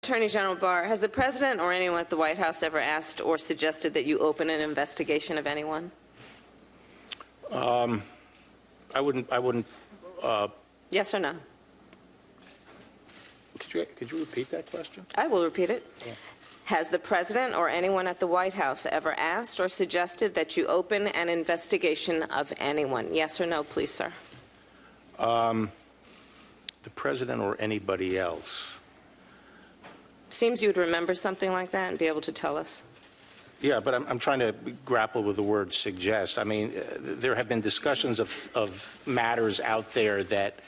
Attorney General Barr, has the President or anyone at the White House ever asked or suggested that you open an investigation of anyone? I wouldn't. Yes or no? Could you repeat that question? I will repeat it. Yeah. Has the President or anyone at the White House ever asked or suggested that you open an investigation of anyone? Yes or no, please, sir? The President or anybody else? Seems you would remember something like that and be able to tell us. Yeah, but I'm trying to grapple with the word suggest. I mean, there have been discussions of matters out there that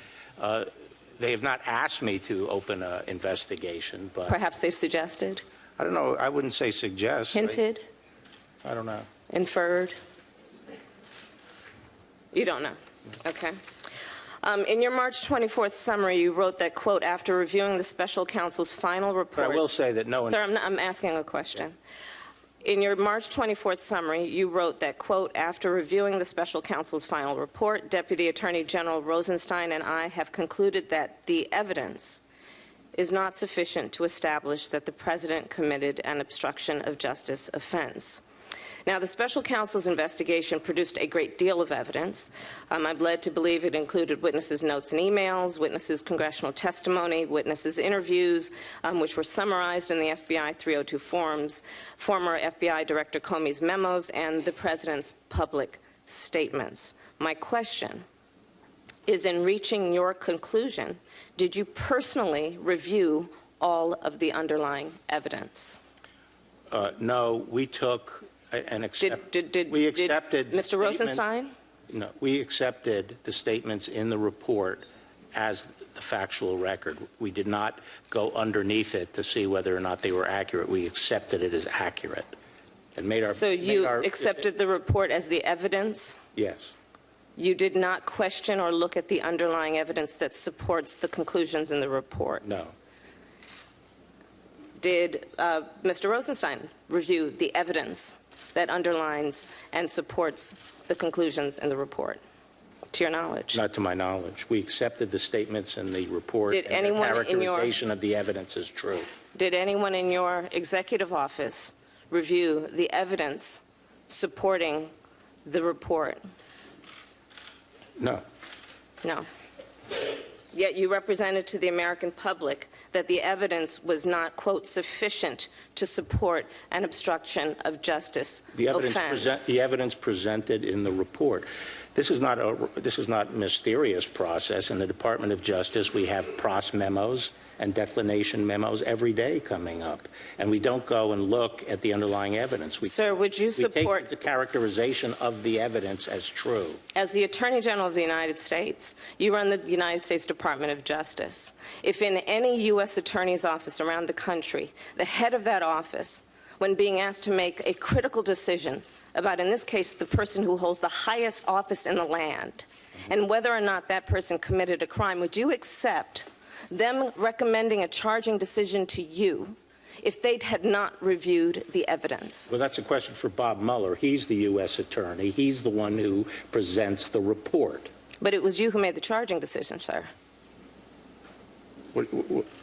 they have not asked me to open an investigation, but Perhaps they've suggested? I don't know. I wouldn't say suggest. Hinted? I don't know. Inferred? You don't know? Okay. In your March 24th summary, you wrote that, quote, after reviewing the special counsel's final report. But I will say that no one. Sir, I'm asking a question. In your March 24th summary, you wrote that, quote, after reviewing the special counsel's final report, Deputy Attorney General Rosenstein and I have concluded that the evidence is not sufficient to establish that the President committed an obstruction of justice offense. Now, the special counsel's investigation produced a great deal of evidence. I'm led to believe it included witnesses' notes and emails, witnesses' congressional testimony, witnesses' interviews, which were summarized in the FBI 302 forms, former FBI Director Comey's memos, and the President's public statements. My question is, in reaching your conclusion, did you personally review all of the underlying evidence? No, we took and accepted. We accepted did Mr. Rosenstein? No, we accepted the statements in the report as the factual record. We did not go underneath it to see whether or not they were accurate. We accepted it as accurate and made our. So you accepted the report as the evidence? Yes. You did not question or look at the underlying evidence that supports the conclusions in the report? No. Did Mr. Rosenstein review the evidence that underlines and supports the conclusions in the report, to your knowledge? Not to my knowledge. We accepted the statements in the report, Did and the anyone characterization of the evidence is true. Did anyone in your executive office review the evidence supporting the report? No. No. Yet you represented to the American public that the evidence was not, quote, sufficient to support an obstruction of justice offense. The evidence presented in the report. This is not mysterious process. In the Department of Justice, we have pros memos and declination memos every day coming up, and we don't go and look at the underlying evidence. Sir, would you support take the characterization of the evidence as true? As the Attorney General of the United States, you run the United States Department of Justice. If in any U.S. attorney's office around the country, the head of that office, when being asked to make a critical decision about, in this case, the person who holds the highest office in the land, and whether or not that person committed a crime, would you accept them recommending a charging decision to you if they had not reviewed the evidence? Well, that's a question for Bob Mueller. He's the U.S. attorney. He's the one who presents the report. But it was you who made the charging decision, sir. What?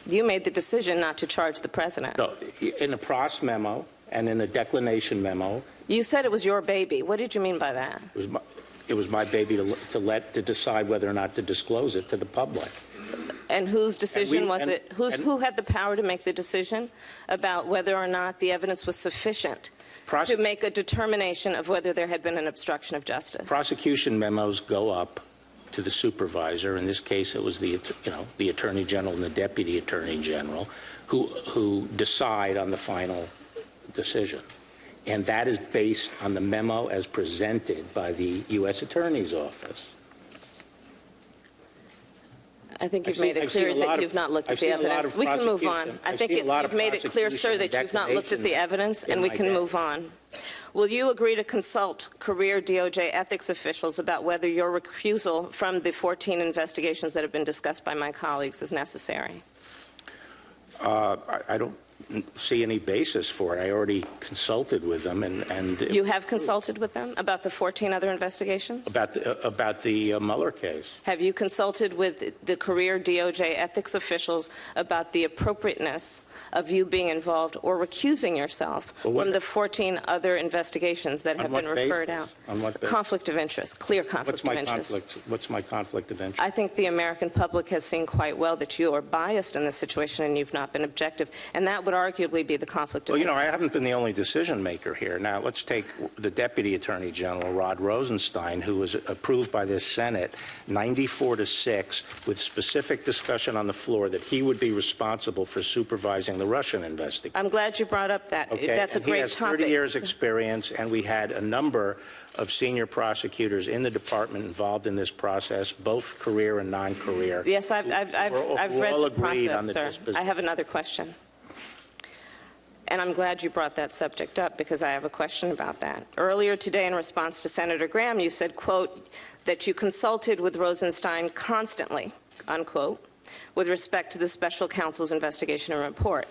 You made the decision not to charge the President. No, in a pros memo and in a declination memo. You said it was your baby. What did you mean by that? It was my baby to decide whether or not to disclose it to the public. And whose decision was it? Who had the power to make the decision about whether or not the evidence was sufficient to make a determination of whether there had been an obstruction of justice? Prosecution memos go up to the supervisor. In this case, it was the Attorney General and the Deputy Attorney General who decide on the final decision. And that is based on the memo as presented by the U.S. Attorney's Office. I think you've made it clear that you've not looked at the evidence. We can move on. I think you've made it clear, sir, that you've not looked at the evidence, and we can move on. Will you agree to consult career DOJ ethics officials about whether your recusal from the 14 investigations that have been discussed by my colleagues is necessary? I don't see any basis for it. I already consulted with them, and You have consulted with them about the 14 other investigations? about the Mueller case. Have you consulted with the career DOJ ethics officials about the appropriateness of you being involved or recusing yourself from the 14 other investigations that have been referred out? On what basis? Conflict of interest, clear conflict of interest. What's my conflict of interest? I think the American public has seen quite well that you are biased in this situation and you've not been objective, and that would arguably be the conflict of Well, interest. I haven't been the only decision maker here. Now, let's take the Deputy Attorney General, Rod Rosenstein, who was approved by this Senate 94-6 with specific discussion on the floor that he would be responsible for supervising the Russian investigation. I'm glad you brought up that. Okay? That's a And great he has topic. 30 years experience, and we had a number of senior prosecutors in the department involved in this process, both career and non-career. Yes, I've read all the agreed on process, the sir. disposition. I have another question. And I'm glad you brought that subject up because I have a question about that. Earlier today, in response to Senator Graham, you said, quote, that you consulted with Rosenstein constantly, unquote, with respect to the special counsel's investigation and report.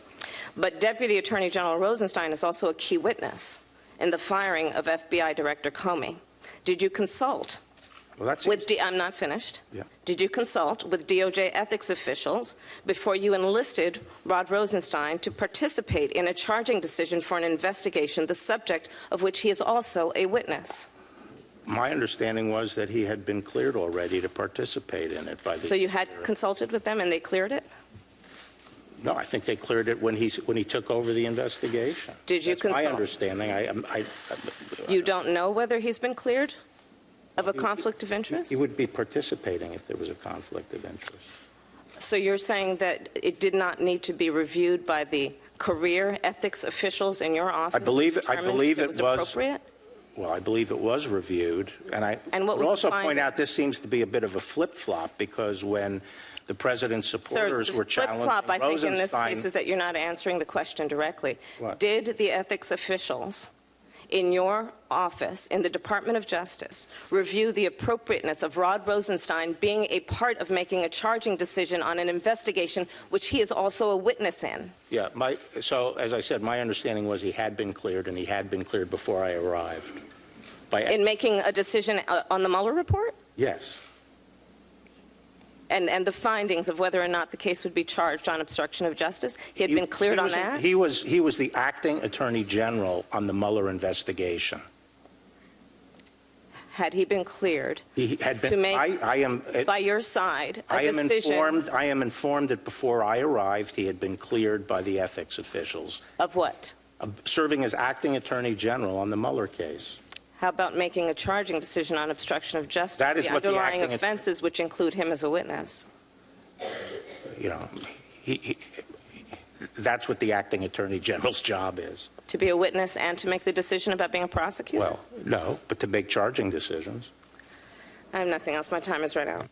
But Deputy Attorney General Rosenstein is also a key witness in the firing of FBI Director Comey. Did you consult Well, that's with I'm not finished. Yeah. Did you consult with DOJ ethics officials before you enlisted Rod Rosenstein to participate in a charging decision for an investigation, the subject of which he is also a witness? My understanding was that he had been cleared already to participate in it by the. So you had consulted with them and they cleared it? No, I think they cleared it when he took over the investigation. Did you That's my consult? understanding. You don't know whether he's been cleared of a conflict of interest? He would be participating if there was a conflict of interest. So you're saying that it did not need to be reviewed by the career ethics officials in your office? I believe to it determine was. if it was appropriate? Well, I believe it was reviewed, and I And what would was the also point finding? out this seems to be a bit of a flip-flop because when the president's supporters Sir, were the challenging flip-flop, I think, in this Rosenstein. case is that you're not answering the question directly. What? Did the ethics officials in your office, in the Department of Justice, review the appropriateness of Rod Rosenstein being a part of making a charging decision on an investigation which he is also a witness in? Yeah, so as I said, my understanding was he had been cleared, and he had been cleared before I arrived. In making a decision on the Mueller report? Yes. And the findings of whether or not the case would be charged on obstruction of justice? He had been cleared on that? He was the acting attorney general on the Mueller investigation. Had he been cleared He had been. to make, I am. by your side, a I am decision informed that before I arrived, he had been cleared by the ethics officials, of what? serving as acting attorney general on the Mueller case. How about making a charging decision on obstruction of justice? That is what the underlying acting offenses, which include him as a witness. You know, that's what the acting attorney general's job is. To be a witness and to make the decision about being a prosecutor? Well, no, but to make charging decisions. I have nothing else. My time is right out.